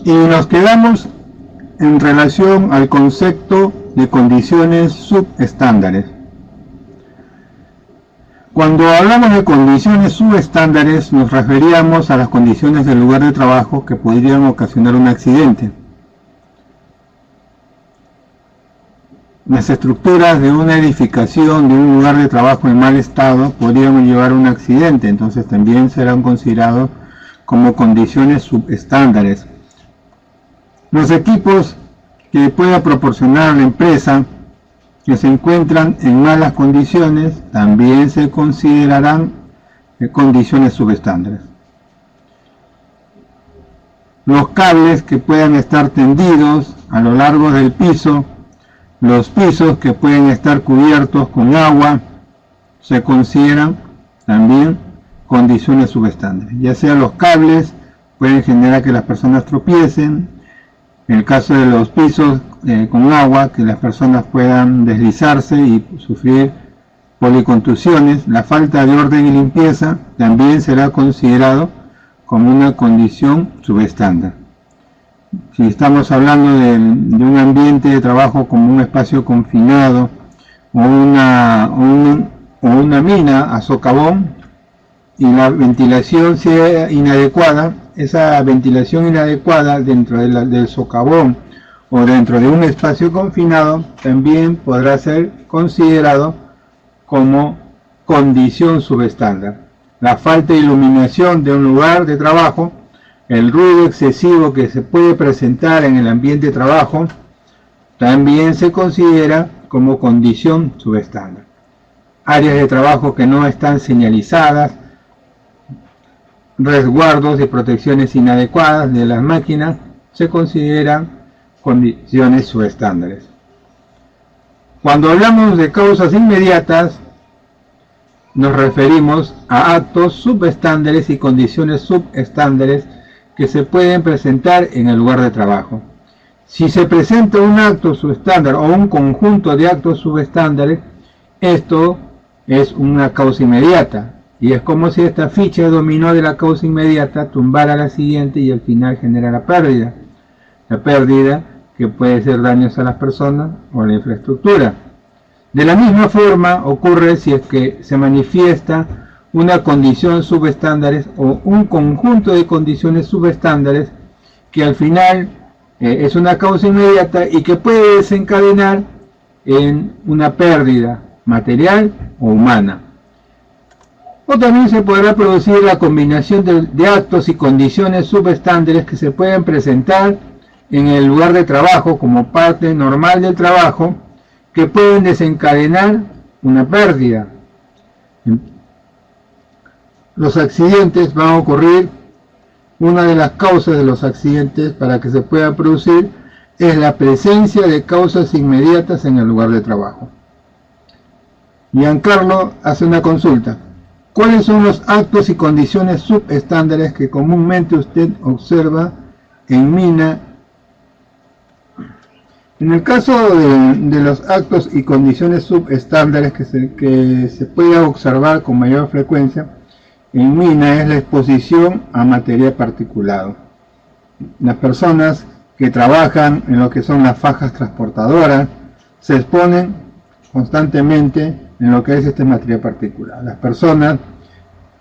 Y nos quedamos en relación al concepto de condiciones subestándares. Cuando hablamos de condiciones subestándares nos referíamos a las condiciones del lugar de trabajo que podrían ocasionar un accidente. Las estructuras de una edificación, de un lugar de trabajo en mal estado, podrían llevar a un accidente, entonces también serán considerados como condiciones subestándares. Los equipos que pueda proporcionar la empresa que se encuentran en malas condiciones también se considerarán condiciones subestándares. Los cables que puedan estar tendidos a lo largo del piso, los pisos que pueden estar cubiertos con agua, se consideran también condiciones subestándares. Ya sea los cables pueden generar que las personas tropiecen, en el caso de los pisos con agua, que las personas puedan deslizarse y sufrir policontusiones. La falta de orden y limpieza también será considerado como una condición subestándar. Si estamos hablando de un ambiente de trabajo como un espacio confinado o una mina a socavón y la ventilación sea inadecuada, esa ventilación inadecuada dentro del socavón o dentro de un espacio confinado también podrá ser considerado como condición subestándar. La falta de iluminación de un lugar de trabajo, el ruido excesivo que se puede presentar en el ambiente de trabajo, también se considera como condición subestándar. Áreas de trabajo que no están señalizadas, resguardos y protecciones inadecuadas de las máquinas, se consideran condiciones subestándares. Cuando hablamos de causas inmediatas, nos referimos a actos subestándares y condiciones subestándares que se pueden presentar en el lugar de trabajo. Si se presenta un acto subestándar o un conjunto de actos subestándares, esto es una causa inmediata. Y es como si esta ficha de dominó de la causa inmediata tumbara la siguiente y al final genera la pérdida. La pérdida que puede ser daños a las personas o a la infraestructura. De la misma forma ocurre si es que se manifiesta una condición subestándares o un conjunto de condiciones subestándares que al final es una causa inmediata y que puede desencadenar en una pérdida material o humana. O también se podrá producir la combinación de actos y condiciones subestándares que se pueden presentar en el lugar de trabajo como parte normal del trabajo, que pueden desencadenar una pérdida. Los accidentes van a ocurrir. Una de las causas de los accidentes para que se puedan producir es la presencia de causas inmediatas en el lugar de trabajo. Giancarlo hace una consulta. ¿Cuáles son los actos y condiciones subestándares que comúnmente usted observa en mina? En el caso de los actos y condiciones subestándares que se puede observar con mayor frecuencia en mina es la exposición a material particulado. Las personas que trabajan en lo que son las fajas transportadoras se exponen constantemente en lo que es este material particulado. Las personas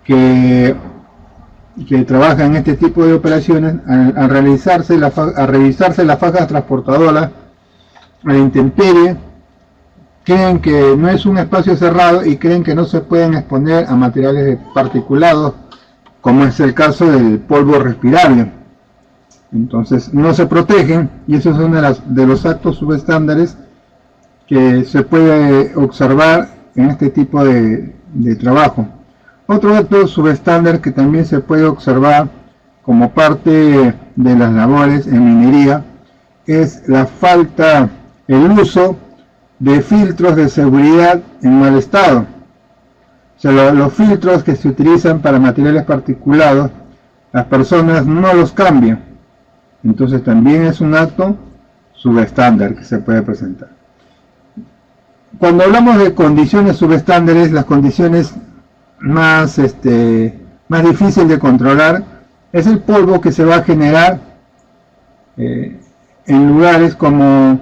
que trabajan en este tipo de operaciones, al revisarse las fajas transportadoras a la intemperie, creen que no es un espacio cerrado y creen que no se pueden exponer a materiales particulados, como es el caso del polvo respirable. Entonces no se protegen y eso es uno de los actos subestándares que se puede observar en este tipo de trabajo. Otro acto subestándar que también se puede observar como parte de las labores en minería es la falta, el uso de filtros de seguridad en mal estado. O sea, los filtros que se utilizan para materiales particulados, las personas no los cambian. Entonces también es un acto subestándar que se puede presentar. Cuando hablamos de condiciones subestándares, las condiciones más difíciles de controlar es el polvo que se va a generar en lugares como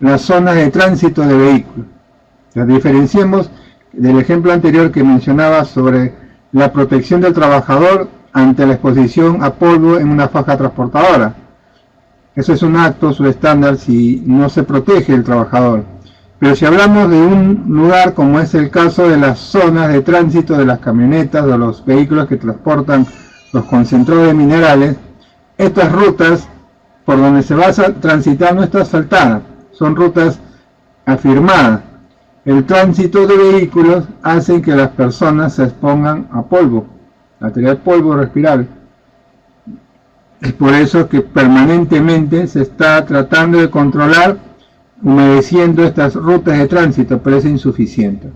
las zonas de tránsito de vehículos. Las diferenciemos del ejemplo anterior que mencionaba sobre la protección del trabajador ante la exposición a polvo en una faja transportadora. Eso es un acto subestándar si no se protege el trabajador. Pero si hablamos de un lugar como es el caso de las zonas de tránsito de las camionetas o los vehículos que transportan los concentrados de minerales, estas rutas por donde se va a transitar no está asfaltada, son rutas afirmadas. El tránsito de vehículos hace que las personas se expongan a polvo, material polvo respirable. Es por eso que permanentemente se está tratando de controlar humedeciendo estas rutas de tránsito, pero es insuficiente.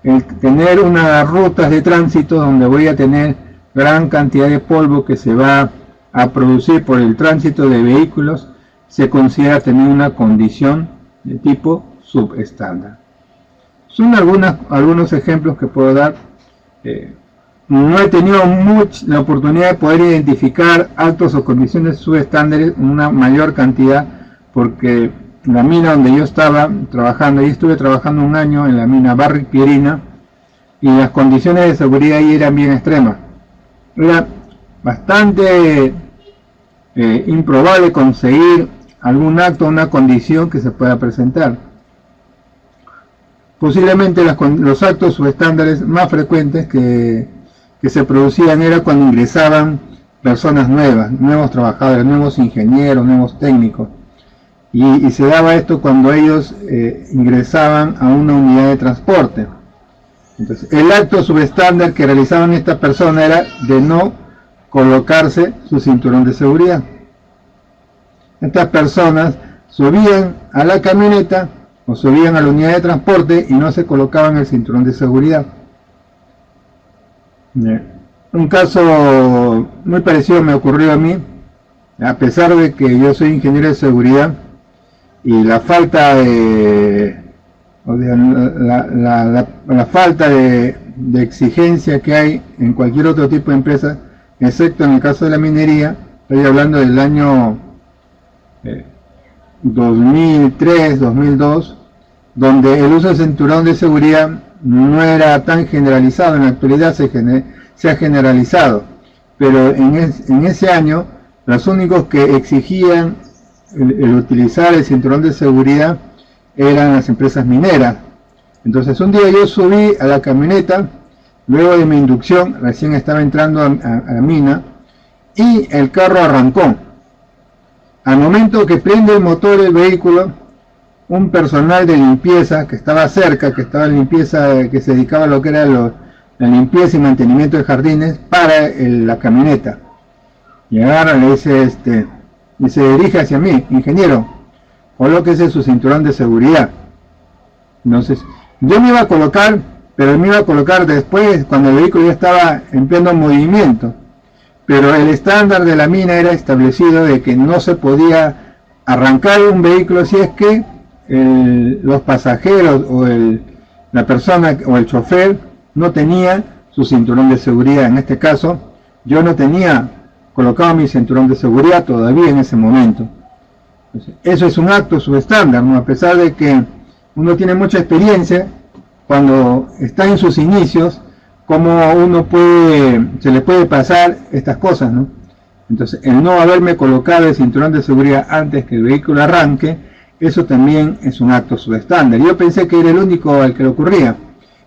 El tener unas rutas de tránsito donde voy a tener gran cantidad de polvo que se va a producir por el tránsito de vehículos se considera tener una condición de tipo subestándar. Son algunos ejemplos que puedo dar. No he tenido la oportunidad de poder identificar actos o condiciones subestándares en una mayor cantidad, porque la mina donde yo estaba trabajando, y estuve trabajando un año en la mina Barrick Pierina, y las condiciones de seguridad ahí eran bien extremas. Era bastante improbable conseguir algún acto o una condición que se pueda presentar. Posiblemente los actos subestándares más frecuentes que se producían era cuando ingresaban personas nuevas, nuevos trabajadores, nuevos ingenieros, nuevos técnicos. Y se daba esto cuando ellos ingresaban a una unidad de transporte. Entonces, el acto subestándar que realizaban estas personas era de no colocarse su cinturón de seguridad. Estas personas subían a la camioneta o subían a la unidad de transporte y no se colocaban el cinturón de seguridad. Un caso muy parecido me ocurrió a mí, a pesar de que yo soy ingeniero de seguridad, y la falta de la falta de exigencia que hay en cualquier otro tipo de empresa, excepto en el caso de la minería. Estoy hablando del año 2003, 2002, donde el uso del cinturón de seguridad no era tan generalizado. En la actualidad se ha generalizado, pero en ese año los únicos que exigían el utilizar el cinturón de seguridad eran las empresas mineras. Entonces un día yo subí a la camioneta, luego de mi inducción, recién estaba entrando a la mina, y el carro arrancó. Al momento que prende el motor del vehículo, un personal de limpieza que estaba cerca, que estaba en limpieza, que se dedicaba a lo que era la limpieza y mantenimiento de jardines, para la camioneta. Y agarra, le dice, y se dirige hacia mí: ingeniero, colóquese su cinturón de seguridad. Entonces, yo me iba a colocar, pero me iba a colocar después, cuando el vehículo ya estaba en pleno movimiento. Pero el estándar de la mina era establecido de que no se podía arrancar un vehículo si es que los pasajeros o la persona o el chofer no tenía su cinturón de seguridad. En este caso, yo no tenía colocado mi cinturón de seguridad todavía en ese momento. Entonces, eso es un acto subestándar, ¿no? A pesar de que uno tiene mucha experiencia, cuando está en sus inicios, cómo uno se le puede pasar estas cosas, ¿no? Entonces, el no haberme colocado el cinturón de seguridad antes que el vehículo arranque, eso también es un acto subestándar. Yo pensé que era el único al que le ocurría.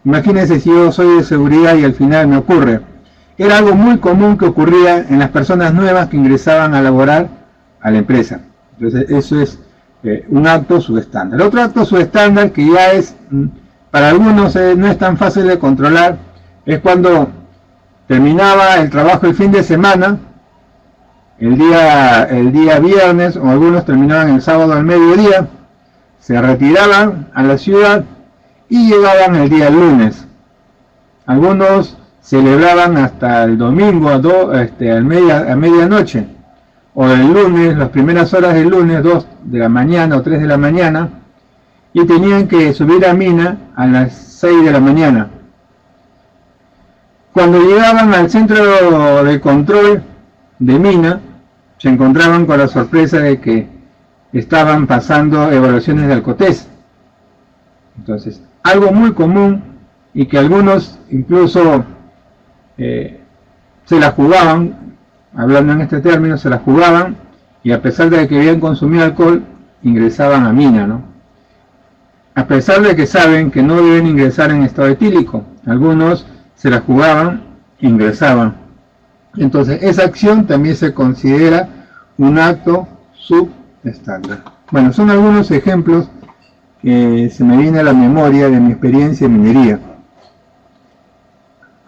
Imagínense si yo soy de seguridad y al final me ocurre. Era algo muy común que ocurría en las personas nuevas que ingresaban a laborar a la empresa. Entonces, eso es un acto subestándar. Otro acto subestándar que ya es, para algunos no es tan fácil de controlar, es cuando terminaba el trabajo el fin de semana, el día viernes, o algunos terminaban el sábado al mediodía, se retiraban a la ciudad y llegaban el día lunes. Algunos celebraban hasta el domingo a medianoche, o el lunes, las primeras horas del lunes, 2 de la mañana o 3 de la mañana, y tenían que subir a mina a las 6 de la mañana. Cuando llegaban al centro de control de mina, se encontraban con la sorpresa de que estaban pasando evaluaciones de Alcotés. Entonces, algo muy común y que algunos incluso se la jugaban, hablando en este término, se la jugaban, y a pesar de que habían consumido alcohol, ingresaban a mina, ¿no? A pesar de que saben que no deben ingresar en estado etílico, algunos se la jugaban e ingresaban. Entonces, esa acción también se considera un acto subestándar. Bueno, son algunos ejemplos que se me viene a la memoria de mi experiencia en minería.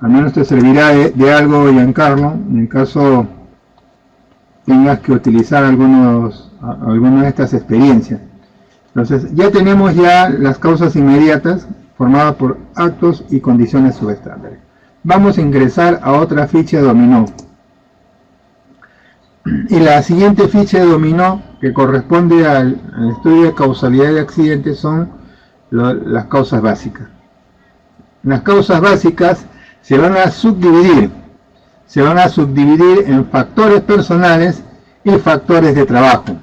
Al menos te servirá de algo, Giancarlo, en el caso tengas que utilizar algunas de estas experiencias. Entonces, ya tenemos las causas inmediatas formadas por actos y condiciones subestándares. Vamos a ingresar a otra ficha de dominó. Y la siguiente ficha de dominó, que corresponde al estudio de causalidad de accidentes, son las causas básicas. Las causas básicas se van a subdividir en factores personales y factores de trabajo.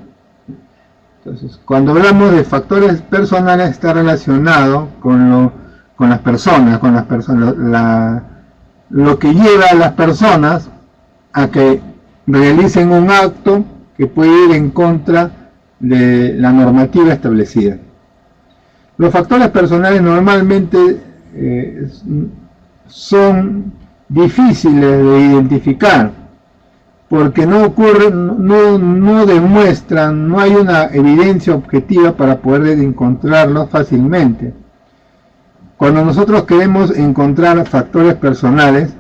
Entonces, cuando hablamos de factores personales, está relacionado con las personas, lo que lleva a las personas a que realicen un acto que puede ir en contra de la normativa establecida. Los factores personales normalmente son difíciles de identificar porque no ocurren, no demuestran, no hay una evidencia objetiva para poder encontrarlos fácilmente. Cuando nosotros queremos encontrar factores personales,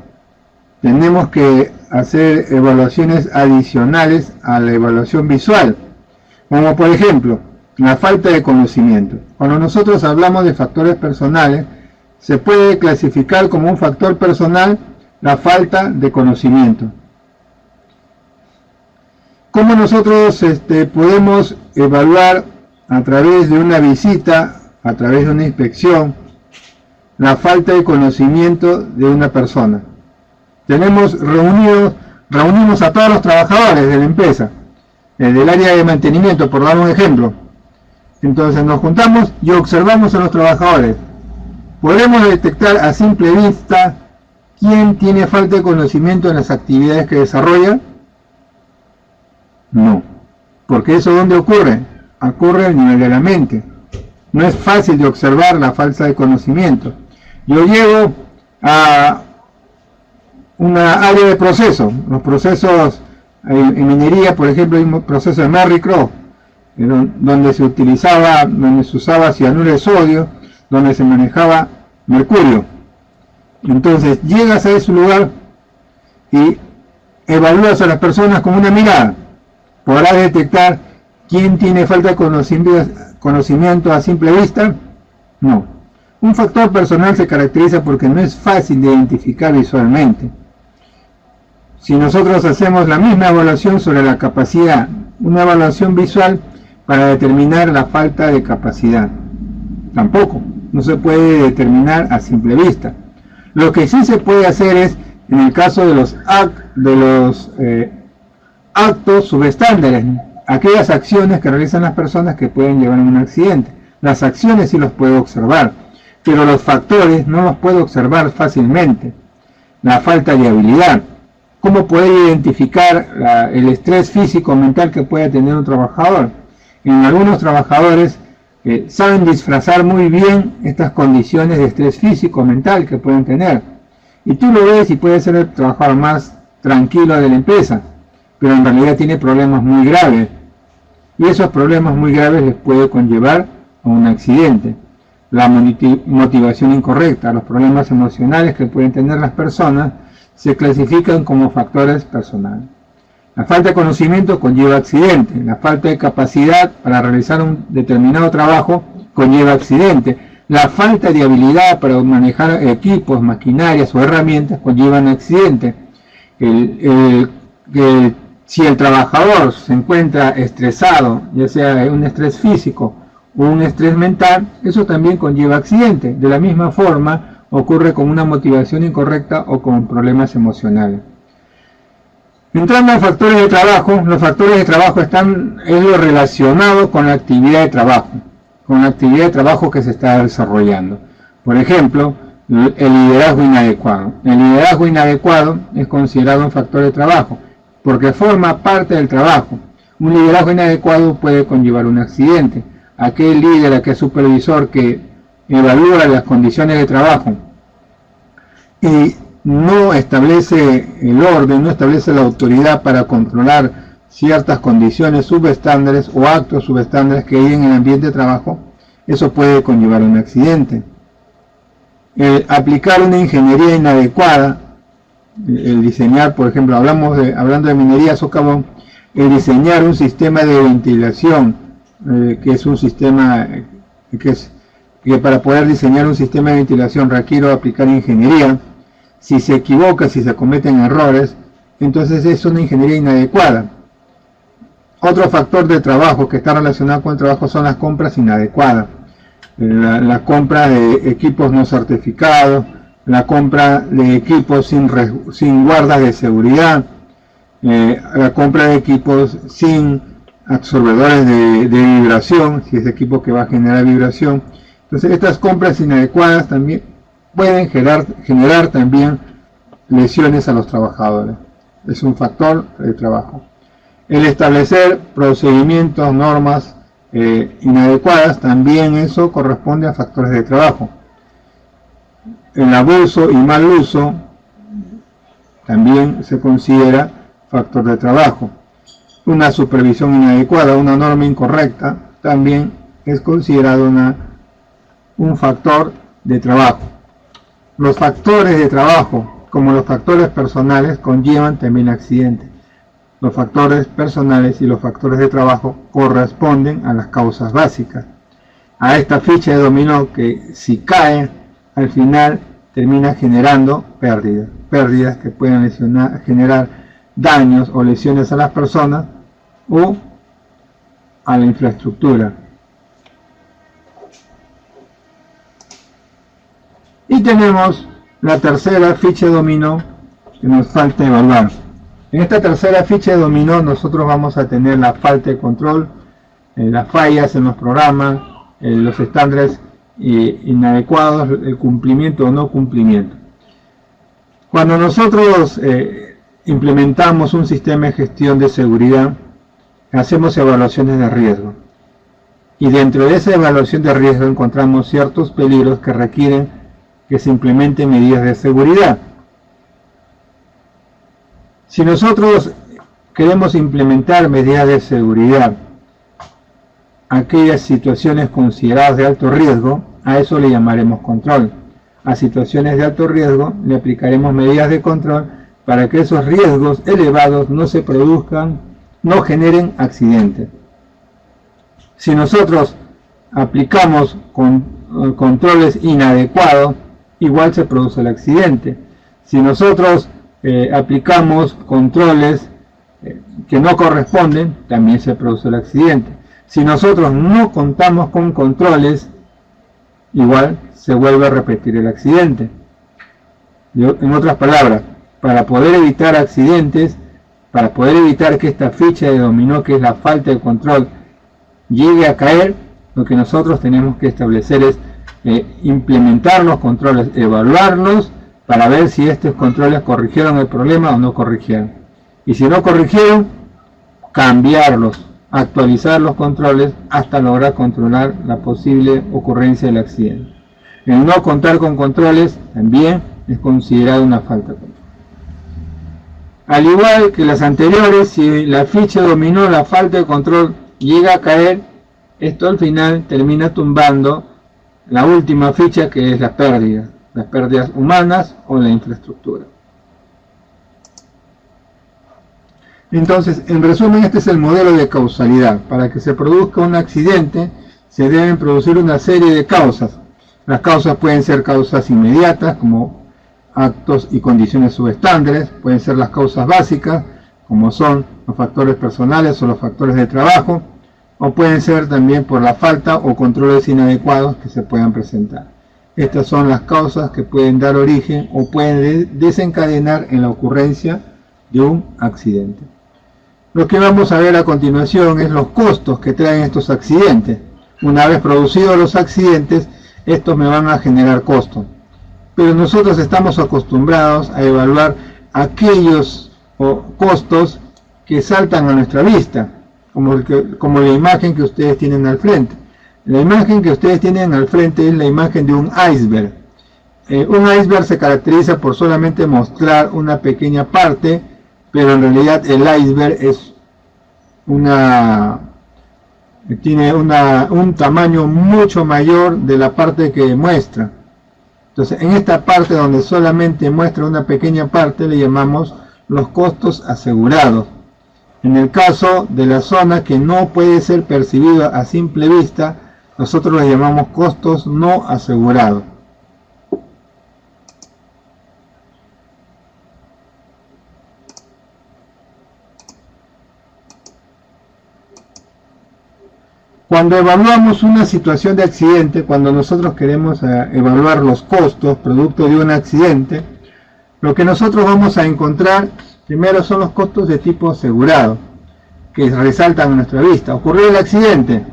tenemos que hacer evaluaciones adicionales a la evaluación visual, como por ejemplo la falta de conocimiento. Cuando nosotros hablamos de factores personales, se puede clasificar como un factor personal la falta de conocimiento. ¿Cómo nosotros podemos evaluar a través de una visita, a través de una inspección, la falta de conocimiento de una persona? Reunimos a todos los trabajadores de la empresa, del área de mantenimiento, por dar un ejemplo. Entonces nos juntamos y observamos a los trabajadores. ¿Podemos detectar a simple vista quién tiene falta de conocimiento en las actividades que desarrolla? No, porque eso ¿dónde ocurre? Ocurre al nivel de la mente. No es fácil de observar la falta de conocimiento. Yo llego a una área de proceso, los procesos en minería, por ejemplo, hay un proceso de Merry-Crowe, donde se usaba cianuro de sodio, donde se manejaba mercurio. Entonces llegas a ese lugar y evalúas a las personas con una mirada. ¿Podrás detectar quién tiene falta de conocimiento a simple vista? No. Un factor personal se caracteriza porque no es fácil de identificar visualmente. Si nosotros hacemos la misma evaluación sobre la capacidad, una evaluación visual para determinar la falta de capacidad, tampoco, no se puede determinar a simple vista. Lo que sí se puede hacer es, en el caso de los actos subestándares, aquellas acciones que realizan las personas que pueden llevar a un accidente. Las acciones sí los puedo observar, pero los factores no los puedo observar fácilmente. La falta de habilidad. ¿Cómo poder identificar el estrés físico o mental que puede tener un trabajador? En algunos trabajadores saben disfrazar muy bien estas condiciones de estrés físico o mental que pueden tener. Y tú lo ves y puede ser el trabajador más tranquilo de la empresa, pero en realidad tiene problemas muy graves. Y esos problemas muy graves les puede conllevar a un accidente. La motivación incorrecta, los problemas emocionales que pueden tener las personas, se clasifican como factores personales. La falta de conocimiento conlleva accidente. La falta de capacidad para realizar un determinado trabajo conlleva accidente. La falta de habilidad para manejar equipos, maquinarias o herramientas conllevan accidente. Si el trabajador se encuentra estresado, ya sea un estrés físico o un estrés mental, eso también conlleva accidente. De la misma forma ocurre con una motivación incorrecta o con problemas emocionales. Entrando a factores de trabajo, los factores de trabajo es lo relacionado con la actividad de trabajo, que se está desarrollando. Por ejemplo, el liderazgo inadecuado. El liderazgo inadecuado es considerado un factor de trabajo, porque forma parte del trabajo. Un liderazgo inadecuado puede conllevar un accidente. Aquel líder, aquel supervisor que evalúa las condiciones de trabajo y no establece el orden, no establece la autoridad para controlar ciertas condiciones subestándares o actos subestándares que hay en el ambiente de trabajo, eso puede conllevar un accidente. Aplicar una ingeniería inadecuada, el diseñar, por ejemplo, hablando de minería socavón, el diseñar un sistema de ventilación, que es un sistema que para poder diseñar un sistema de ventilación requiero aplicar ingeniería. Si se equivoca, si se cometen errores, entonces es una ingeniería inadecuada. Otro factor de trabajo que está relacionado con el trabajo son las compras inadecuadas. La compra de equipos no certificados, la compra de equipos sin guardas de seguridad, la compra de equipos sin absorbedores de vibración, si es equipo que va a generar vibración. Entonces estas compras inadecuadas también pueden generar también lesiones a los trabajadores. Es un factor de trabajo. El establecer procedimientos, normas inadecuadas, también eso corresponde a factores de trabajo. El abuso y mal uso también se considera factor de trabajo. Una supervisión inadecuada, una norma incorrecta, también es considerado un factor de trabajo. Los factores de trabajo, como los factores personales, conllevan también accidentes. Los factores personales y los factores de trabajo corresponden a las causas básicas. A esta ficha de dominó que si cae, al final termina generando pérdidas que pueden generar daños o lesiones a las personas o a la infraestructura. Y tenemos la tercera ficha de dominó que nos falta evaluar. En esta tercera ficha de dominó nosotros vamos a tener la falta de control, las fallas en los programas, los estándares inadecuados, el cumplimiento o no cumplimiento. Cuando nosotros implementamos un sistema de gestión de seguridad, hacemos evaluaciones de riesgo. Y dentro de esa evaluación de riesgo encontramos ciertos peligros que requieren que se implementen medidas de seguridad. Si nosotros queremos implementar medidas de seguridad, aquellas situaciones consideradas de alto riesgo, a eso le llamaremos control. A situaciones de alto riesgo le aplicaremos medidas de control para que esos riesgos elevados no se produzcan, no generen accidentes. Si nosotros aplicamos controles inadecuados, igual se produce el accidente. Si nosotros aplicamos controles que no corresponden, también se produce el accidente. Si nosotros no contamos con controles, igual se vuelve a repetir el accidente. En otras palabras, para poder evitar accidentes, para poder evitar que esta ficha de dominó, que es la falta de control, llegue a caer, lo que nosotros tenemos que establecer es implementar los controles, evaluarlos para ver si estos controles corrigieron el problema o no corrigieron. Y si no corrigieron, cambiarlos, actualizar los controles hasta lograr controlar la posible ocurrencia del accidente. El no contar con controles también es considerado una falta de control. Al igual que las anteriores, si la ficha dominó, la falta de control llega a caer, esto al final termina tumbando la última ficha, que es las pérdidas humanas o la infraestructura. Entonces, en resumen, este es el modelo de causalidad. Para que se produzca un accidente, se deben producir una serie de causas. Las causas pueden ser causas inmediatas, como actos y condiciones subestándares, pueden ser las causas básicas, como son los factores personales o los factores de trabajo, o pueden ser también por la falta o controles inadecuados que se puedan presentar. Estas son las causas que pueden dar origen o pueden desencadenar en la ocurrencia de un accidente. Lo que vamos a ver a continuación es los costos que traen estos accidentes. Una vez producidos los accidentes, estos me van a generar costos. Pero nosotros estamos acostumbrados a evaluar aquellos costos que saltan a nuestra vista, como la imagen que ustedes tienen al frente. La imagen que ustedes tienen al frente es la imagen de un iceberg. Un iceberg se caracteriza por solamente mostrar una pequeña parte, pero en realidad el iceberg es tiene un tamaño mucho mayor de la parte que muestra. Entonces, en esta parte donde solamente muestra una pequeña parte, le llamamos los costos asegurados. En el caso de la zona que no puede ser percibida a simple vista, nosotros los llamamos costos no asegurados. Cuando evaluamos una situación de accidente, cuando nosotros queremos evaluar los costos producto de un accidente, lo que nosotros vamos a encontrar primero son los costos de tipo asegurado, que resaltan a nuestra vista. Ocurrió el accidente,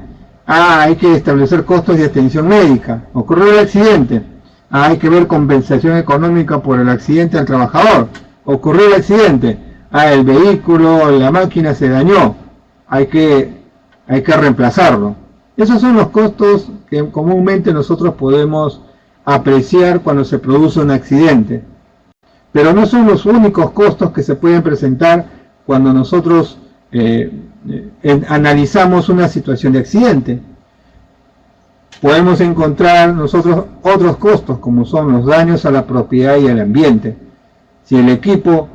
hay que establecer costos de atención médica. Ocurrió el accidente, hay que ver compensación económica por el accidente al trabajador. Ocurrió el accidente, el vehículo, la máquina se dañó, hay que reemplazarlo. Esos son los costos que comúnmente nosotros podemos apreciar cuando se produce un accidente. Pero no son los únicos costos que se pueden presentar cuando nosotros analizamos una situación de accidente. Podemos encontrar nosotros otros costos, como son los daños a la propiedad y al ambiente. Si el equipo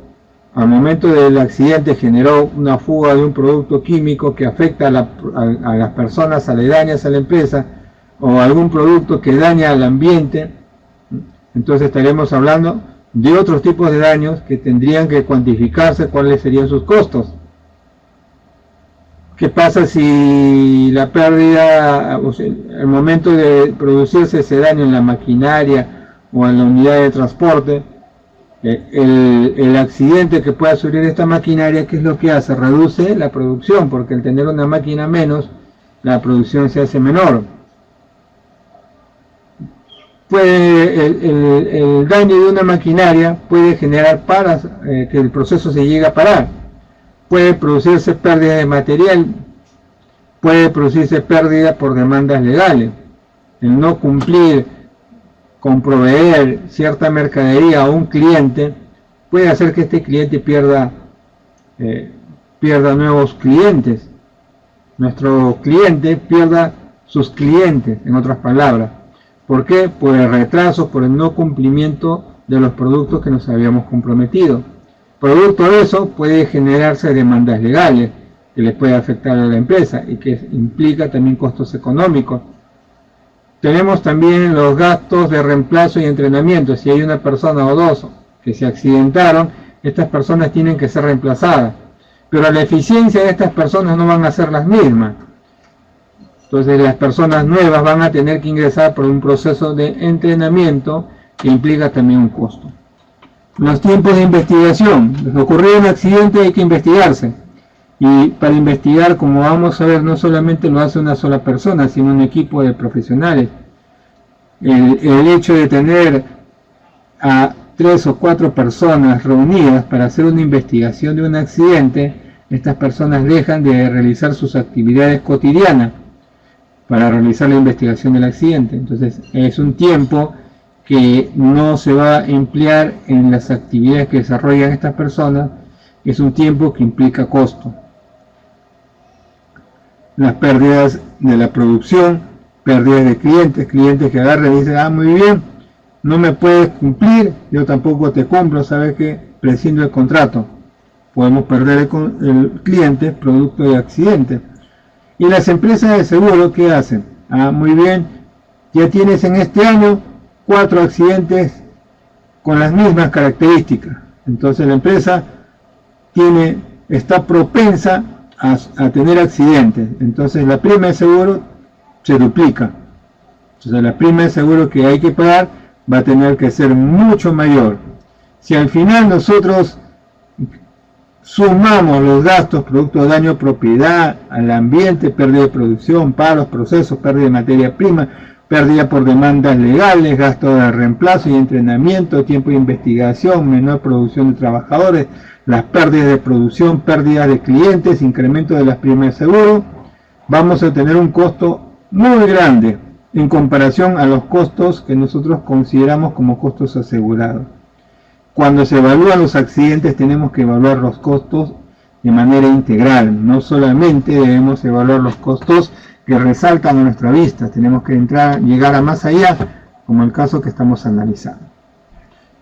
al momento del accidente generó una fuga de un producto químico que afecta a las personas aledañas a la empresa, o algún producto que daña al ambiente, entonces estaremos hablando de otros tipos de daños que tendrían que cuantificarse cuáles serían sus costos. ¿Qué pasa si la pérdida, o sea, al momento de producirse ese daño en la maquinaria o en la unidad de transporte, el accidente que pueda sufrir esta maquinaria, ¿qué es lo que hace? Reduce la producción, porque al tener una máquina menos, la producción se hace menor. El daño de una maquinaria puede generar que el proceso se llegue a parar. Puede producirse pérdida de material, puede producirse pérdida por demandas legales. El no cumplir con proveer cierta mercadería a un cliente puede hacer que este cliente pierda nuevos clientes. Nuestro cliente pierda sus clientes, en otras palabras. ¿Por qué? Por el retraso, por el no cumplimiento de los productos que nos habíamos comprometido. Producto de eso puede generarse demandas legales que les puede afectar a la empresa y que implica también costos económicos. Tenemos también los gastos de reemplazo y entrenamiento. Si hay una persona o dos que se accidentaron, estas personas tienen que ser reemplazadas. Pero la eficiencia de estas personas no van a ser las mismas. Entonces las personas nuevas van a tener que ingresar por un proceso de entrenamiento que implica también un costo. Los tiempos de investigación. Ocurrió un accidente, hay que investigarse. Y para investigar, como vamos a ver, no solamente lo hace una sola persona, sino un equipo de profesionales. El hecho de tener a 3 o 4 personas reunidas para hacer una investigación de un accidente, estas personas dejan de realizar sus actividades cotidianas para realizar la investigación del accidente. Entonces es un tiempo que no se va a emplear en las actividades que desarrollan estas personas, es un tiempo que implica costo. Las pérdidas de la producción, pérdidas de clientes que agarran y dicen, muy bien, no me puedes cumplir, yo tampoco te cumplo, sabes que prescindo el contrato. Podemos perder el cliente producto de accidente. Y las empresas de seguro, ¿qué hacen? Muy bien, ya tienes en este año 4 accidentes con las mismas características. Entonces la empresa está propensa a tener accidentes. Entonces la prima de seguro se duplica. Entonces la prima de seguro que hay que pagar va a tener que ser mucho mayor. Si al final nosotros Sumamos los gastos producto de daño a propiedad, al ambiente, pérdida de producción, paros, procesos, pérdida de materia prima, pérdida por demandas legales, gasto de reemplazo y entrenamiento, tiempo de investigación, menor producción de trabajadores, las pérdidas de producción, pérdidas de clientes, incremento de las primas de seguro. Vamos a tener un costo muy grande en comparación a los costos que nosotros consideramos como costos asegurados. Cuando se evalúan los accidentes tenemos que evaluar los costos de manera integral, no solamente debemos evaluar los costos que resaltan a nuestra vista, tenemos que llegar a más allá, como el caso que estamos analizando.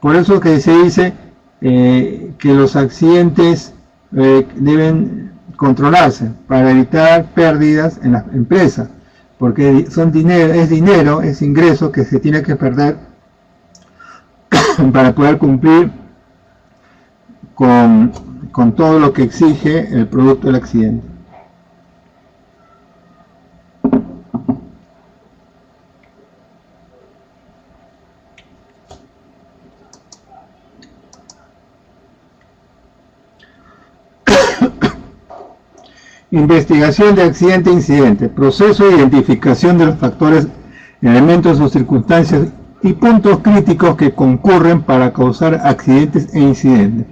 Por eso que se dice que los accidentes deben controlarse para evitar pérdidas en las empresas, porque es ingreso que se tiene que perder para poder cumplir con todo lo que exige el producto del accidente. Investigación de accidente e incidente, proceso de identificación de los factores, elementos o circunstancias y puntos críticos que concurren para causar accidentes e incidentes.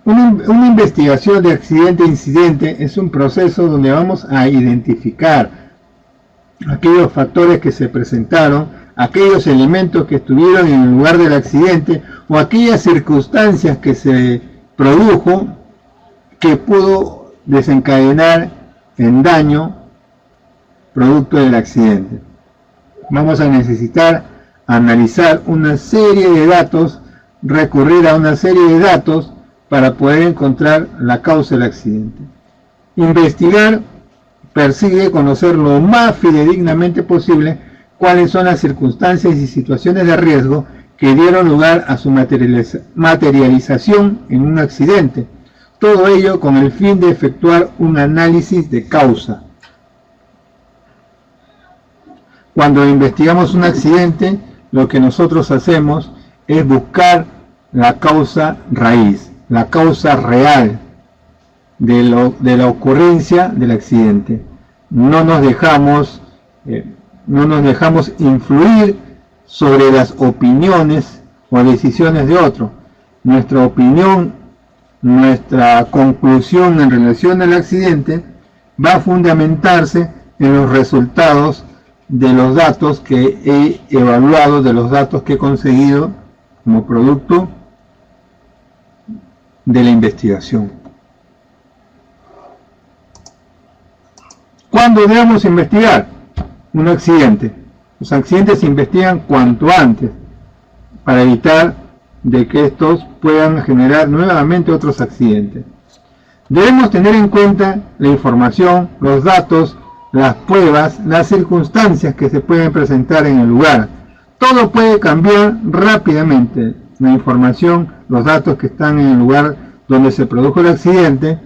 Una investigación de accidente e incidente es un proceso donde vamos a identificar aquellos factores que se presentaron, aquellos elementos que estuvieron en el lugar del accidente o aquellas circunstancias que se produjo que pudo desencadenar en daño producto del accidente. Vamos a necesitar analizar una serie de datos, recurrir a una serie de datos para poder encontrar la causa del accidente. Investigar persigue conocer lo más fidedignamente posible cuáles son las circunstancias y situaciones de riesgo que dieron lugar a su materialización en un accidente. Todo ello con el fin de efectuar un análisis de causa. Cuando investigamos un accidente, lo que nosotros hacemos es buscar la causa raíz, la causa real de la ocurrencia del accidente. No nos dejamos influir sobre las opiniones o decisiones de otro. Nuestra opinión, nuestra conclusión en relación al accidente va a fundamentarse en los resultados de los datos que he evaluado, de los datos que he conseguido como producto de la investigación. ¿Cuándo debemos investigar un accidente? Los accidentes se investigan cuanto antes para evitar de que estos puedan generar nuevamente otros accidentes. Debemos tener en cuenta la información, los datos, las pruebas, las circunstancias que se pueden presentar en el lugar. Todo puede cambiar rápidamente. La información, los datos que están en el lugar donde se produjo el accidente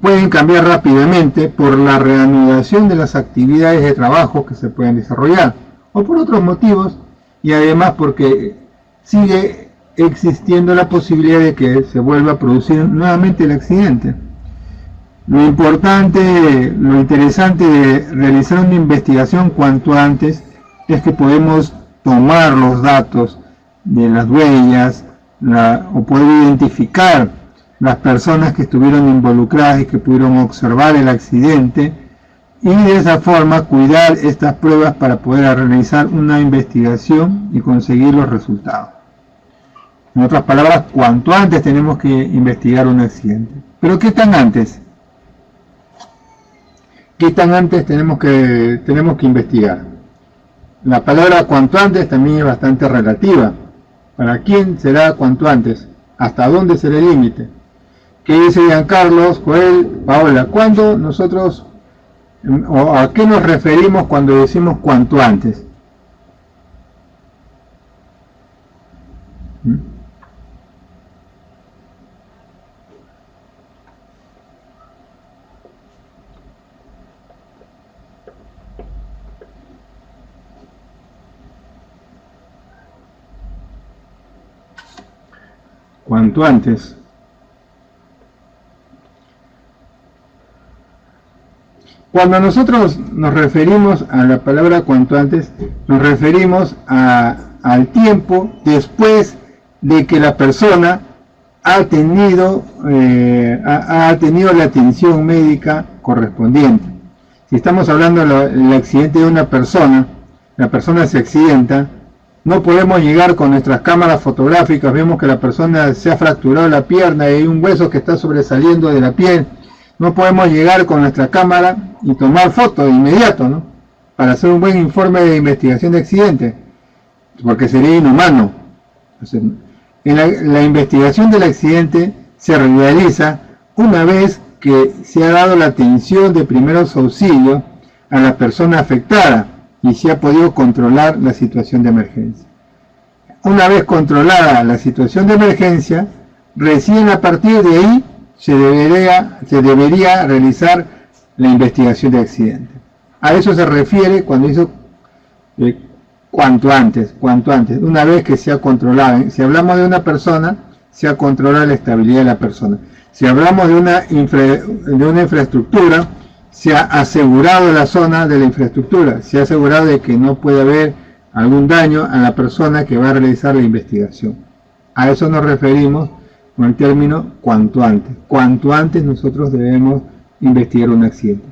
pueden cambiar rápidamente por la reanudación de las actividades de trabajo que se pueden desarrollar o por otros motivos, y además porque sigue existiendo la posibilidad de que se vuelva a producir nuevamente el accidente. Lo importante, lo interesante de realizar una investigación cuanto antes es que podemos tomar los datos de las huellas o poder identificar las personas que estuvieron involucradas y que pudieron observar el accidente, y de esa forma cuidar estas pruebas para poder realizar una investigación y conseguir los resultados. En otras palabras, cuanto antes tenemos que investigar un accidente. ¿Pero qué tan antes? ¿Qué tan antes tenemos que investigar? La palabra cuanto antes también es bastante relativa. ¿Para quién será cuanto antes? ¿Hasta dónde será el límite? ¿Qué dice Giancarlos, Joel, Paola? ¿Cuándo nosotros, o a qué nos referimos cuando decimos cuanto antes? cuanto antes. Cuando nosotros nos referimos a la palabra cuanto antes, nos referimos al tiempo después de que la persona ha tenido la atención médica correspondiente. Si estamos hablando del accidente de una persona, la persona se accidenta, no podemos llegar con nuestras cámaras fotográficas, vemos que la persona se ha fracturado la pierna y hay un hueso que está sobresaliendo de la piel. No podemos llegar con nuestra cámara y tomar fotos de inmediato, ¿no? Para hacer un buen informe de investigación de accidente, porque sería inhumano. Entonces, la investigación del accidente se realiza una vez que se ha dado la atención de primeros auxilios a la persona afectada y se ha podido controlar la situación de emergencia. Una vez controlada la situación de emergencia, recién a partir de ahí se debería realizar la investigación de accidente. A eso se refiere cuando hizo cuanto antes, una vez que se ha controlado. Si hablamos de una persona, se ha controlado la estabilidad de la persona. Si hablamos de una infraestructura, se ha asegurado la zona de la infraestructura, se ha asegurado de que no puede haber algún daño a la persona que va a realizar la investigación. A eso nos referimos con el término cuanto antes. Cuanto antes nosotros debemos investigar un accidente.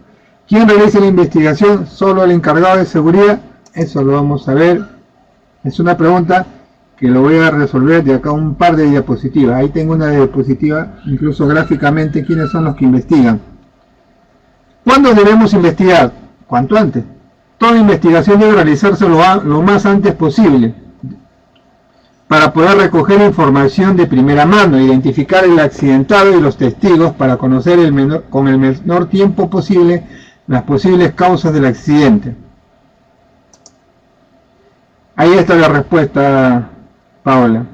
¿Quién realiza la investigación? ¿Solo el encargado de seguridad? Eso lo vamos a ver. Es una pregunta que lo voy a resolver de acá un par de diapositivas. Ahí tengo una diapositiva, incluso gráficamente, quiénes son los que investigan. ¿Cuándo debemos investigar? Cuanto antes. Toda investigación debe realizarse lo más antes posible, para poder recoger información de primera mano, identificar el accidentado y los testigos para conocer con el menor tiempo posible las posibles causas del accidente. Ahí está la respuesta, Paola,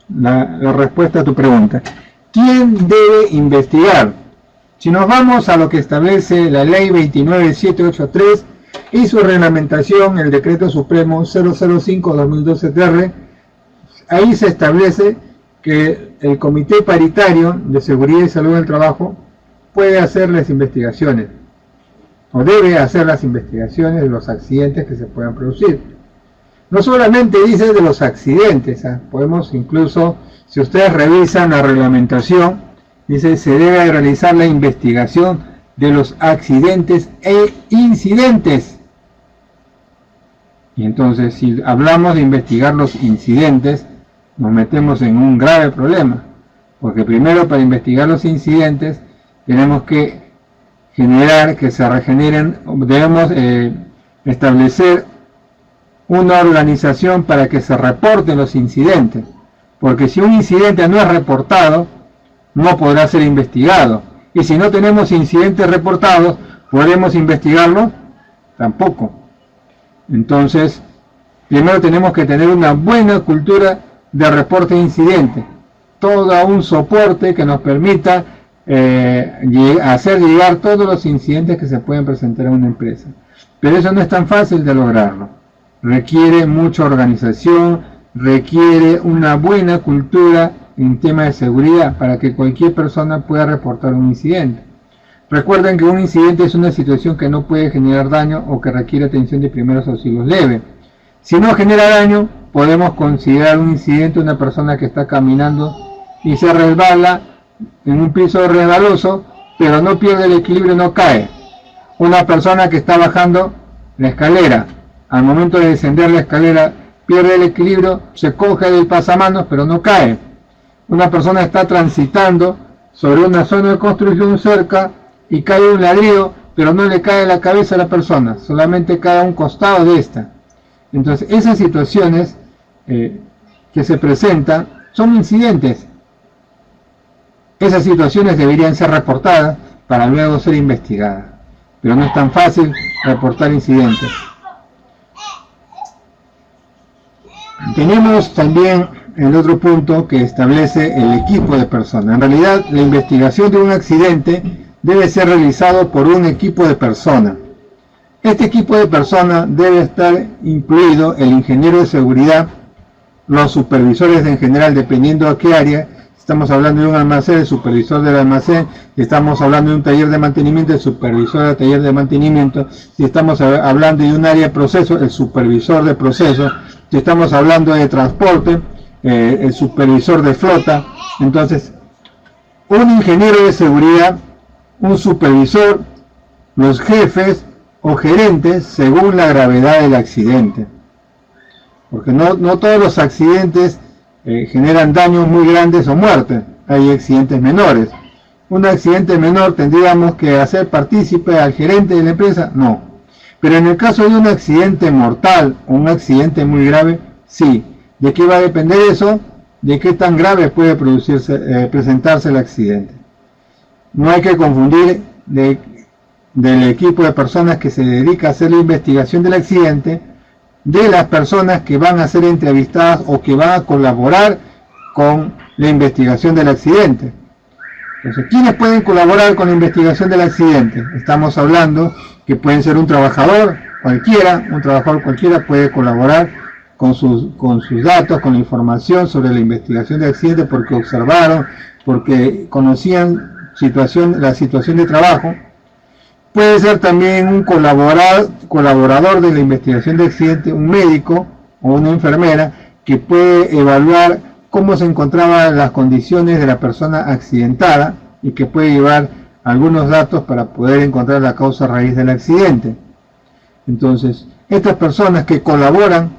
la respuesta a tu pregunta. ¿Quién debe investigar? Si nos vamos a lo que establece la Ley 29783 y su reglamentación, el Decreto Supremo 005-2012-TR, ahí se establece que el Comité Paritario de Seguridad y Salud del Trabajo puede hacer las investigaciones, o debe hacer las investigaciones de los accidentes que se puedan producir. No solamente dice de los accidentes, podemos incluso, si ustedes revisan la reglamentación, dice se debe realizar la investigación de los accidentes e incidentes. Y entonces, si hablamos de investigar los incidentes, nos metemos en un grave problema, porque primero, para investigar los incidentes tenemos que generar que se regeneren, debemos establecer una organización para que se reporten los incidentes, porque si un incidente no es reportado, no podrá ser investigado, y si no tenemos incidentes reportados, ¿podemos investigarlo? Tampoco. Entonces, primero tenemos que tener una buena cultura de reporte de incidentes, todo un soporte que nos permita hacer llegar todos los incidentes que se pueden presentar en una empresa. Pero eso no es tan fácil de lograrlo. Requiere mucha organización, requiere una buena cultura en tema de seguridad para que cualquier persona pueda reportar un incidente. Recuerden que un incidente es una situación que no puede generar daño o que requiere atención de primeros auxilios leves. Si no genera daño, podemos considerar un incidente una persona que está caminando y se resbala en un piso resbaloso, pero no pierde el equilibrio, no cae. Una persona que está bajando la escalera, al momento de descender la escalera pierde el equilibrio, se coge del pasamanos, pero no cae. Una persona está transitando sobre una zona de construcción cerca y cae un ladrillo, pero no le cae la cabeza a la persona, solamente cae a un costado de esta. Entonces, esas situaciones que se presentan son incidentes. Esas situaciones deberían ser reportadas para luego ser investigadas, pero no es tan fácil reportar incidentes. Tenemos también el otro punto que establece el equipo de personas. En realidad, la investigación de un accidente debe ser realizado por un equipo de personas. Este equipo de personas debe estar incluido el ingeniero de seguridad, los supervisores en general, dependiendo a qué área, estamos hablando de un almacén, el supervisor del almacén. Si estamos hablando de un taller de mantenimiento, el supervisor del taller de mantenimiento. Si estamos hablando de un área de proceso, el supervisor de proceso. Si estamos hablando de transporte, el supervisor de flota. Entonces, un ingeniero de seguridad, un supervisor, los jefes o gerentes según la gravedad del accidente. Porque no todos los accidentes generan daños muy grandes o muertes. Hay accidentes menores. Un accidente menor tendríamos que hacer partícipe al gerente de la empresa, no. Pero en el caso de un accidente mortal o un accidente muy grave, sí. ¿De qué va a depender eso? De qué tan grave puede presentarse el accidente. No hay que confundir del equipo de personas que se dedica a hacer la investigación del accidente de las personas que van a ser entrevistadas o que van a colaborar con la investigación del accidente. Entonces, ¿quiénes pueden colaborar con la investigación del accidente? Estamos hablando que pueden ser un trabajador cualquiera puede colaborar con sus datos, con la información sobre la investigación del accidente porque observaron, porque conocían la situación de trabajo. Puede ser también un colaborador de la investigación de accidente, un médico o una enfermera que puede evaluar cómo se encontraban las condiciones de la persona accidentada y que puede llevar algunos datos para poder encontrar la causa raíz del accidente. Entonces, estas personas que colaboran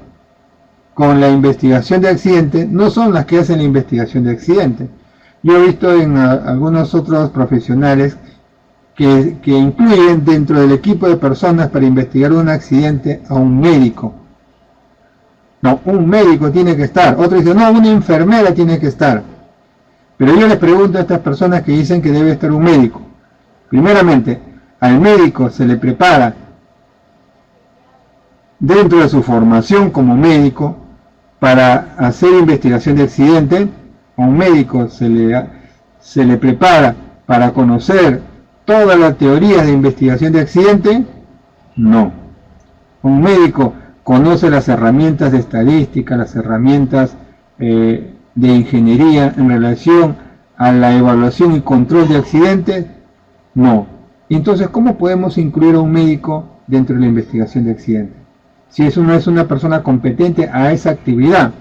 con la investigación de accidente no son las que hacen la investigación de accidente. Yo he visto en algunos otros profesionales que incluyen dentro del equipo de personas para investigar un accidente a un médico. No, un médico tiene que estar. Otro dice, no, una enfermera tiene que estar. Pero yo les pregunto a estas personas que dicen que debe estar un médico. Primeramente, al médico se le prepara dentro de su formación como médico para hacer investigación de accidente. A un médico se le prepara para conocer todas las teorías de investigación de accidente. No. Un médico conoce las herramientas de estadística, las herramientas de ingeniería en relación a la evaluación y control de accidentes. No. Entonces, ¿cómo podemos incluir a un médico dentro de la investigación de accidentes? Si eso no es una persona competente a esa actividad.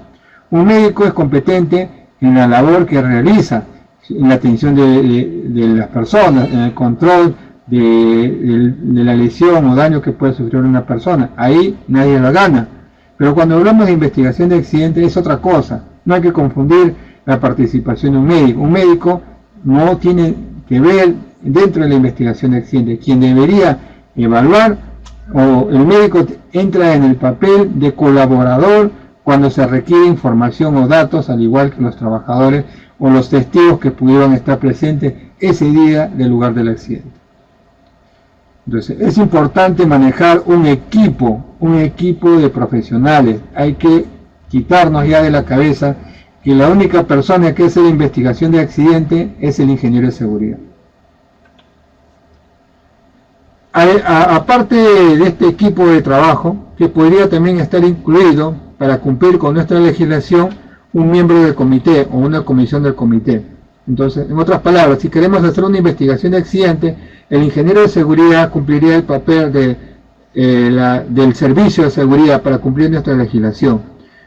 Un médico es competente en la labor que realiza, en la atención de las personas, en el control de la lesión o daño que puede sufrir una persona. Ahí nadie lo gana. Pero cuando hablamos de investigación de accidentes es otra cosa. No hay que confundir la participación de un médico. Un médico no tiene que ver dentro de la investigación de accidentes. Quien debería evaluar, o el médico entra en el papel de colaborador cuando se requiere información o datos, al igual que los trabajadores o los testigos que pudieron estar presentes ese día del lugar del accidente. Entonces, es importante manejar un equipo de profesionales. Hay que quitarnos ya de la cabeza que la única persona que hace la investigación de accidente es el ingeniero de seguridad. Aparte de este equipo de trabajo, que podría también estar incluido para cumplir con nuestra legislación, un miembro del comité o una comisión del comité. Entonces, en otras palabras, si queremos hacer una investigación de accidente, el ingeniero de seguridad cumpliría el papel del servicio de seguridad para cumplir nuestra legislación.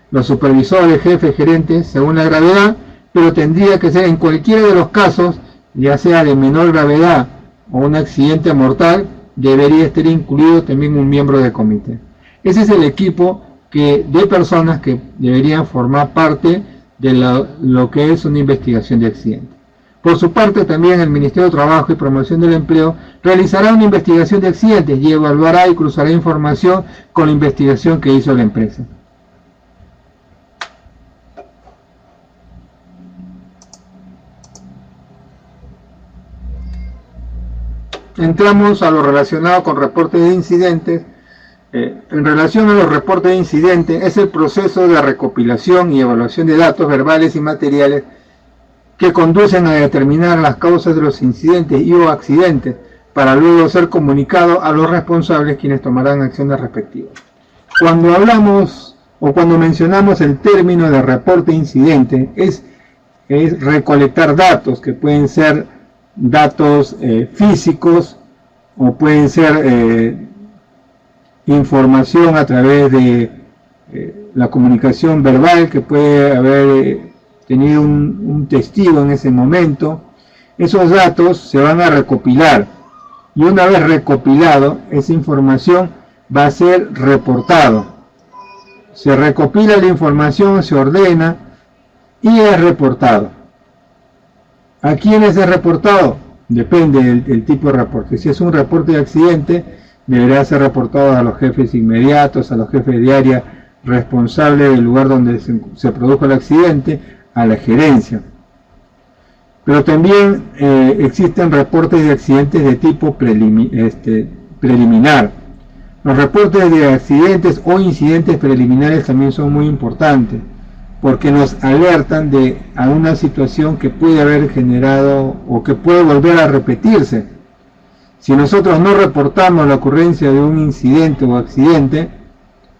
Los supervisores, jefes, gerentes, según la gravedad, pero tendría que ser en cualquiera de los casos, ya sea de menor gravedad o un accidente mortal, debería estar incluido también un miembro del comité. Ese es el equipo de personas que deberían formar parte de lo que es una investigación de accidente. Por su parte, también el Ministerio de Trabajo y Promoción del Empleo realizará una investigación de accidentes y evaluará y cruzará información con la investigación que hizo la empresa. Entramos a lo relacionado con reportes de incidentes. En relación a los reportes de incidentes, es el proceso de recopilación y evaluación de datos verbales y materiales que conducen a determinar las causas de los incidentes y o accidentes para luego ser comunicado a los responsables, quienes tomarán acciones respectivas. Cuando hablamos o cuando mencionamos el término de reporte de incidente, es es recolectar datos, que pueden ser datos físicos o pueden ser información a través de la comunicación verbal que puede haber tenido un testigo en ese momento. Esos datos se van a recopilar y una vez recopilado, esa información va a ser reportado. Se recopila la información, se ordena y es reportado. ¿A quiénes es reportado? Depende del tipo de reporte. Si es un reporte de accidente, deberá ser reportado a los jefes inmediatos, a los jefes de área responsables del lugar donde se produjo el accidente, a la gerencia. Pero también existen reportes de accidentes de tipo preliminar. Los reportes de accidentes o incidentes preliminares también son muy importantes, porque nos alertan de a una situación que puede haber generado o que puede volver a repetirse. Si nosotros no reportamos la ocurrencia de un incidente o accidente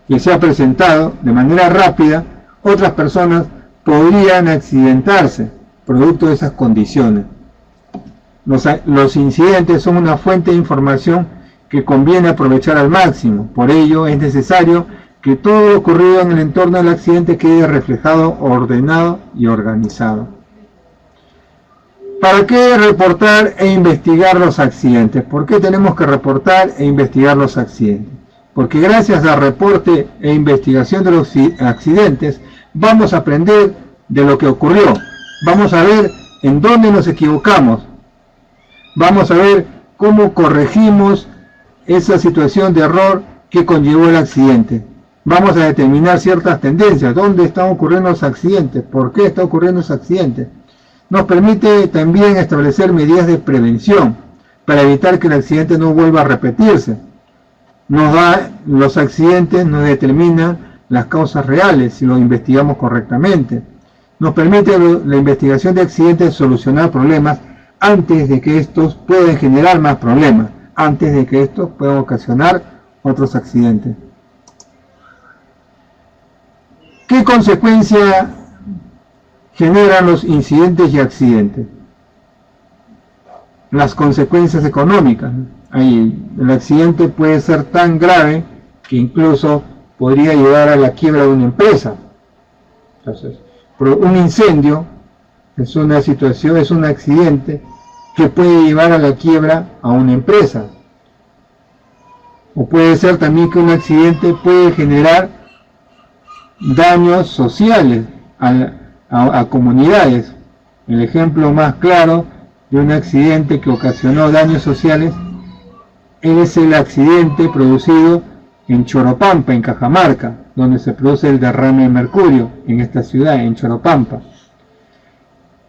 que se ha presentado de manera rápida, otras personas podrían accidentarse producto de esas condiciones. Los incidentes son una fuente de información que conviene aprovechar al máximo. Por ello es necesario que todo lo ocurrido en el entorno del accidente quede reflejado, ordenado y organizado. ¿Para qué reportar e investigar los accidentes? ¿Por qué tenemos que reportar e investigar los accidentes? Porque gracias al reporte e investigación de los accidentes vamos a aprender de lo que ocurrió. Vamos a ver en dónde nos equivocamos. Vamos a ver cómo corregimos esa situación de error que conllevó el accidente. Vamos a determinar ciertas tendencias. ¿Dónde están ocurriendo los accidentes? ¿Por qué está ocurriendo ese accidente? Nos permite también establecer medidas de prevención para evitar que el accidente no vuelva a repetirse. Los accidentes nos determinan las causas reales si lo investigamos correctamente. Nos permite la investigación de accidentes solucionar problemas antes de que estos puedan generar más problemas, antes de que estos puedan ocasionar otros accidentes. ¿Qué consecuencia generan los incidentes y accidentes? Las consecuencias económicas. El accidente puede ser tan grave que incluso podría llevar a la quiebra de una empresa. Entonces, un incendio es una situación, es un accidente que puede llevar a la quiebra a una empresa. O puede ser también que un accidente puede generar daños sociales a comunidades. El ejemplo más claro de un accidente que ocasionó daños sociales es el accidente producido en Choropampa, en Cajamarca, donde se produce el derrame de mercurio en esta ciudad, en Choropampa.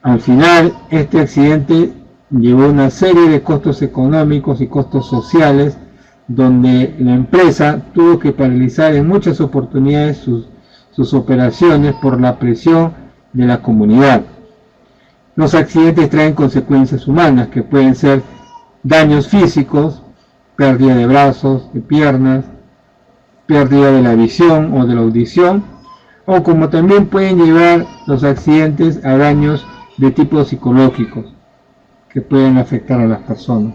Al final, este accidente llevó una serie de costos económicos y costos sociales, donde la empresa tuvo que paralizar en muchas oportunidades sus operaciones por la presión de la comunidad. Los accidentes traen consecuencias humanas, que pueden ser daños físicos, pérdida de brazos, de piernas, pérdida de la visión o de la audición, o como también pueden llevar los accidentes a daños de tipo psicológicos que pueden afectar a las personas.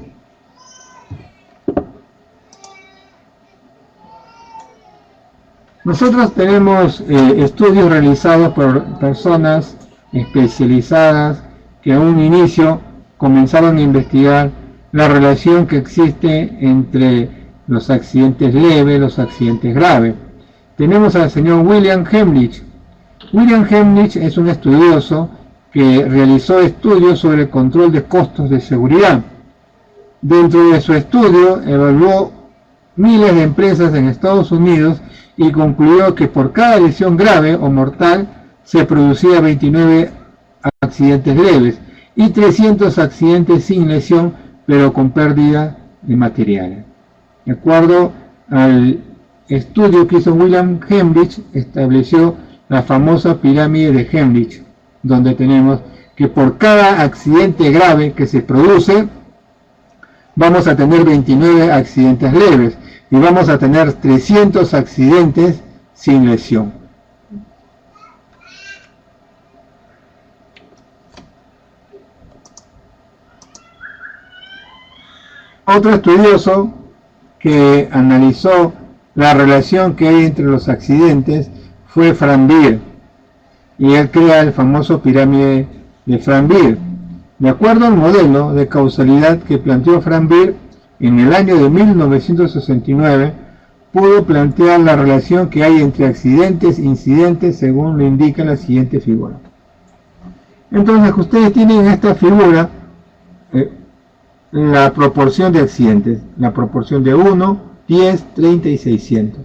Nosotros tenemos estudios realizados por personas especializadas que a un inicio comenzaron a investigar la relación que existe entre los accidentes leves, los accidentes graves. Tenemos al señor William Hemlich. William Hemlich es un estudioso que realizó estudios sobre el control de costos de seguridad. Dentro de su estudio evaluó miles de empresas en Estados Unidos y concluyó que por cada lesión grave o mortal se producía 29 accidentes leves y 300 accidentes sin lesión pero con pérdida de materiales. De acuerdo al estudio que hizo William Hemlich, estableció la famosa pirámide de Hemlich, donde tenemos que por cada accidente grave que se produce, vamos a tener 29 accidentes leves y vamos a tener 300 accidentes sin lesión. Otro estudioso que analizó la relación que hay entre los accidentes fue Frank Beer, y él crea el famoso pirámide de Frank Beer. De acuerdo al modelo de causalidad que planteó Frank Beer, en el año de 1969 pudo plantear la relación que hay entre accidentes e incidentes según lo indica la siguiente figura. Entonces ustedes tienen en esta figura la proporción de accidentes, la proporción de 1, 10, 30 y 600.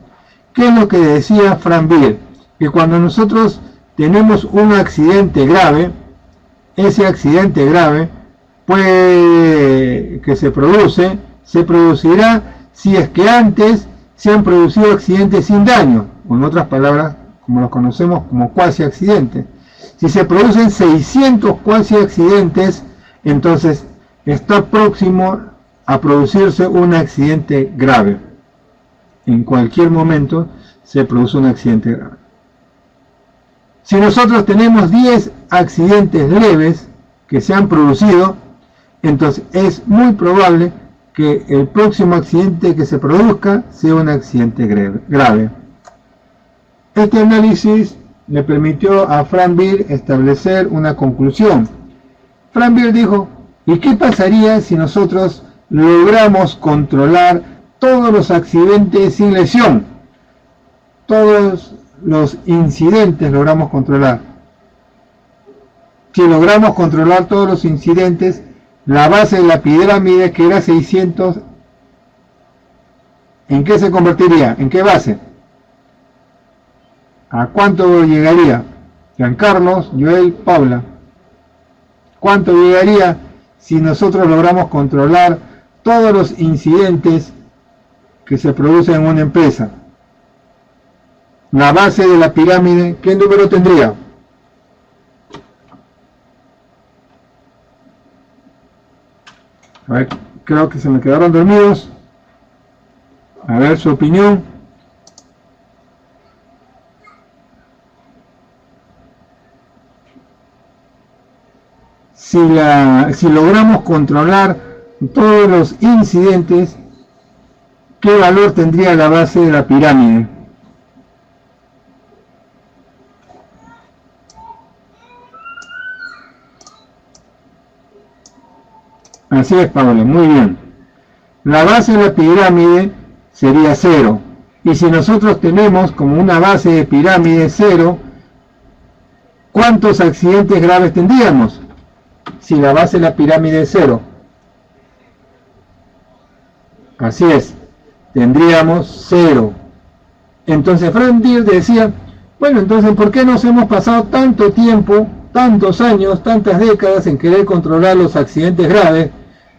¿Qué es lo que decía Frank Beer? Que cuando nosotros tenemos un accidente grave, ese accidente grave que se producirá si es que antes se han producido accidentes sin daño, o en otras palabras, como los conocemos como cuasi accidentes. Si se producen 600 cuasi accidentes, entonces está próximo a producirse un accidente grave. En cualquier momento se produce un accidente grave. Si nosotros tenemos 10 accidentes leves que se han producido, entonces es muy probable que el próximo accidente que se produzca sea un accidente grave. Este análisis le permitió a Frank Beer establecer una conclusión. Frank Beer dijo: ¿y qué pasaría si nosotros logramos controlar todos los accidentes sin lesión? Todos los incidentes logramos controlar. Si logramos controlar todos los incidentes, la base de la pirámide, que era 600, ¿en qué se convertiría? ¿En qué base? ¿A cuánto llegaría? Giancarlos, Joel, Paula. ¿Cuánto llegaría si nosotros logramos controlar todos los incidentes que se producen en una empresa? La base de la pirámide, ¿qué número tendría? A ver, creo que se me quedaron dormidos. A ver su opinión. Si logramos controlar todos los incidentes, ¿qué valor tendría la base de la pirámide? Así es, Pablo, muy bien. La base de la pirámide sería 0. Y si nosotros tenemos como una base de pirámide 0, ¿cuántos accidentes graves tendríamos? Si la base de la pirámide es 0. Así es, tendríamos 0. Entonces Frank Beer decía: bueno, entonces ¿por qué nos hemos pasado tanto tiempo, tantos años, tantas décadas en querer controlar los accidentes graves,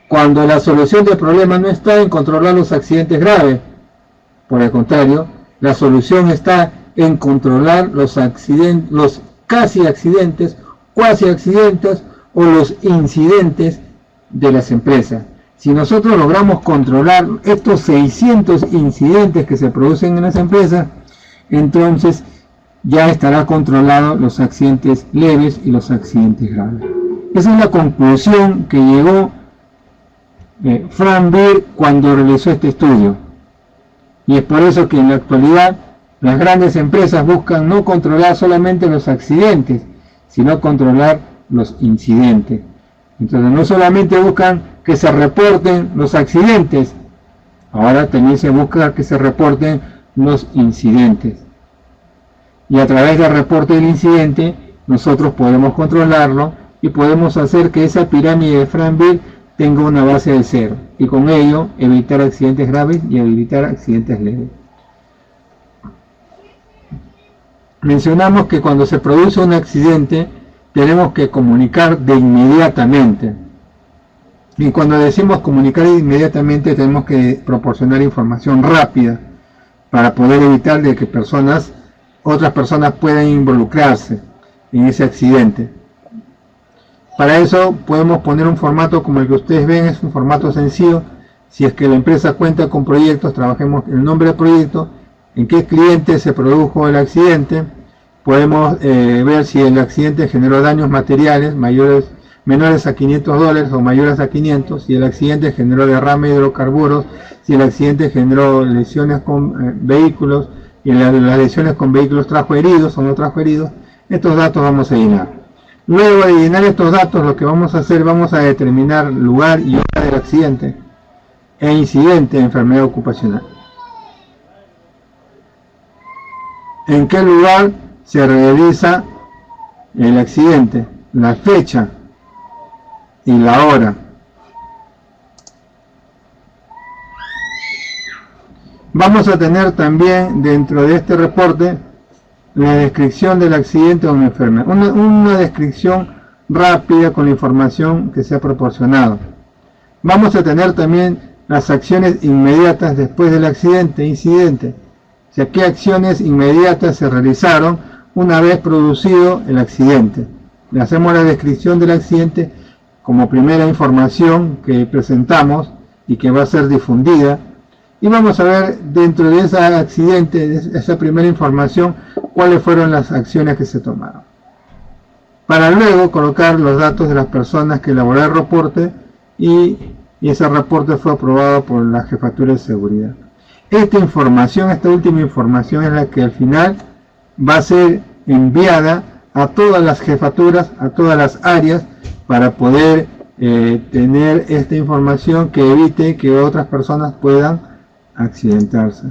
cuando la solución del problema no está en controlar los accidentes graves? Por el contrario, la solución está en controlar los accidentes, los casi accidentes, cuasi accidentes o los incidentes de las empresas. Si nosotros logramos controlar estos 600 incidentes que se producen en las empresas, entonces ya estará controlado los accidentes leves y los accidentes graves. Esa es la conclusión que llegó Frank Beer cuando realizó este estudio. Y es por eso que en la actualidad las grandes empresas buscan no controlar solamente los accidentes, sino controlar los incidentes. Entonces no solamente buscan que se reporten los accidentes, ahora también se busca que se reporten los incidentes. Y a través del reporte del incidente nosotros podemos controlarlo y podemos hacer que esa pirámide de Frank Beer tenga una base de 0 y con ello evitar accidentes graves y evitar accidentes leves. Mencionamos que cuando se produce un accidente tenemos que comunicar de inmediatamente, y cuando decimos comunicar de inmediatamente tenemos que proporcionar información rápida para poder evitar de que otras personas puedan involucrarse en ese accidente. Para eso podemos poner un formato como el que ustedes ven, es un formato sencillo. Si es que la empresa cuenta con proyectos, trabajemos el nombre del proyecto, en qué cliente se produjo el accidente, podemos ver si el accidente generó daños materiales mayores menores a $500 o mayores a 500, si el accidente generó derrame de hidrocarburos, si el accidente generó lesiones con vehículos y las lesiones con vehículos trajo heridos o no trajo heridos, estos datos vamos a llenar. Luego de llenar estos datos, lo que vamos a hacer, vamos a determinar lugar y hora del accidente e incidente de enfermedad ocupacional. ¿En qué lugar se realiza el accidente? La fecha y la hora. Vamos a tener también dentro de este reporte la descripción del accidente o una enfermedad. Una descripción rápida con la información que se ha proporcionado. Vamos a tener también las acciones inmediatas después del accidente, incidente. O sea, qué acciones inmediatas se realizaron una vez producido el accidente. Le hacemos la descripción del accidente como primera información que presentamos y que va a ser difundida. Y vamos a ver dentro de ese accidente, de esa primera información, cuáles fueron las acciones que se tomaron. Para luego colocar los datos de las personas que elaboraron el reporte y ese reporte fue aprobado por la Jefatura de Seguridad. Esta información, esta última información es la que al final va a ser enviada a todas las jefaturas, a todas las áreas, para poder tener esta información que evite que otras personas puedan accidentarse.